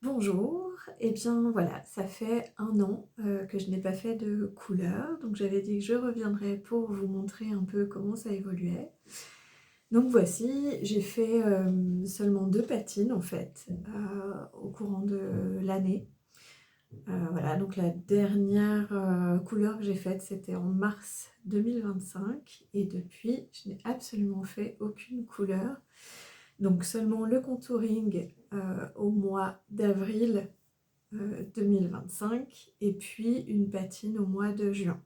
Bonjour, et bien voilà, ça fait un an que je n'ai pas fait de couleur, donc j'avais dit que je reviendrais pour vous montrer un peu comment ça évoluait. Donc voici, j'ai fait seulement 2 patines en fait au courant de l'année. Voilà, donc la dernière couleur que j'ai faite c'était en mars 2025 et depuis je n'ai absolument fait aucune couleur. Donc seulement le contouring au mois d'avril 2025 et puis une patine au mois de juin.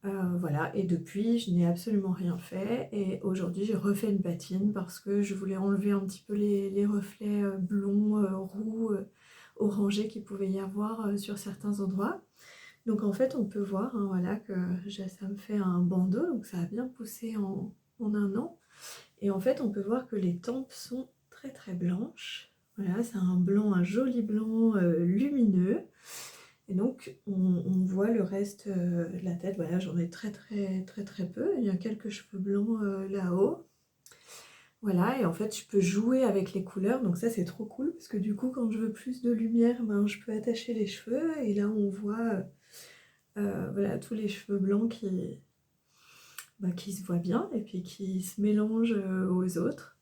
Voilà, et depuis je n'ai absolument rien fait et aujourd'hui j'ai refait une patine parce que je voulais enlever un petit peu les reflets blonds, roux, orangés qu'il pouvait y avoir sur certains endroits. Donc en fait on peut voir hein, voilà, que ça me fait un bandeau, donc ça a bien poussé en un an. Et en fait on peut voir que les tempes sont très très blanches. Voilà, c'est un blanc, un joli blanc lumineux. Et donc on voit le reste de la tête. Voilà, j'en ai très très très très peu. Il y a quelques cheveux blancs là-haut. Voilà, et en fait je peux jouer avec les couleurs, donc ça c'est trop cool parce que du coup quand je veux plus de lumière, ben, je peux attacher les cheveux et là on voit voilà, tous les cheveux blancs qui se voient bien et puis qui se mélangent aux autres.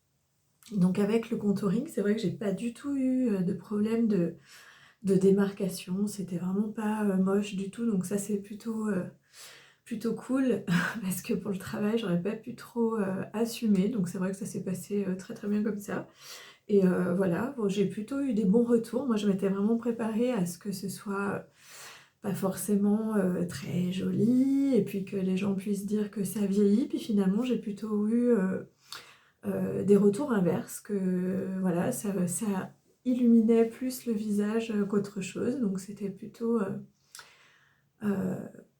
Donc avec le contouring, c'est vrai que j'ai pas du tout eu de problème de démarcation, c'était vraiment pas moche du tout, donc ça c'est plutôt cool parce que pour le travail j'aurais pas pu trop assumer, donc c'est vrai que ça s'est passé très très bien comme ça. Et voilà, bon, j'ai plutôt eu des bons retours. Moi je m'étais vraiment préparée à ce que ce soit pas forcément très joli et puis que les gens puissent dire que ça vieillit, puis finalement j'ai plutôt eu des retours inverses, que voilà, ça illuminait plus le visage qu'autre chose, donc c'était euh,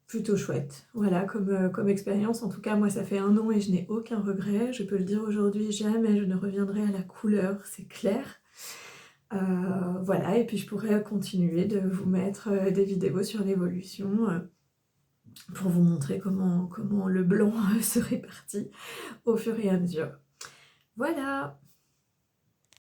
plutôt chouette. Voilà, comme expérience, en tout cas moi ça fait un an et je n'ai aucun regret, je peux le dire aujourd'hui, jamais je ne reviendrai à la couleur, c'est clair. Voilà, et puis je pourrais continuer de vous mettre des vidéos sur l'évolution pour vous montrer comment le blanc se répartit au fur et à mesure. Voilà!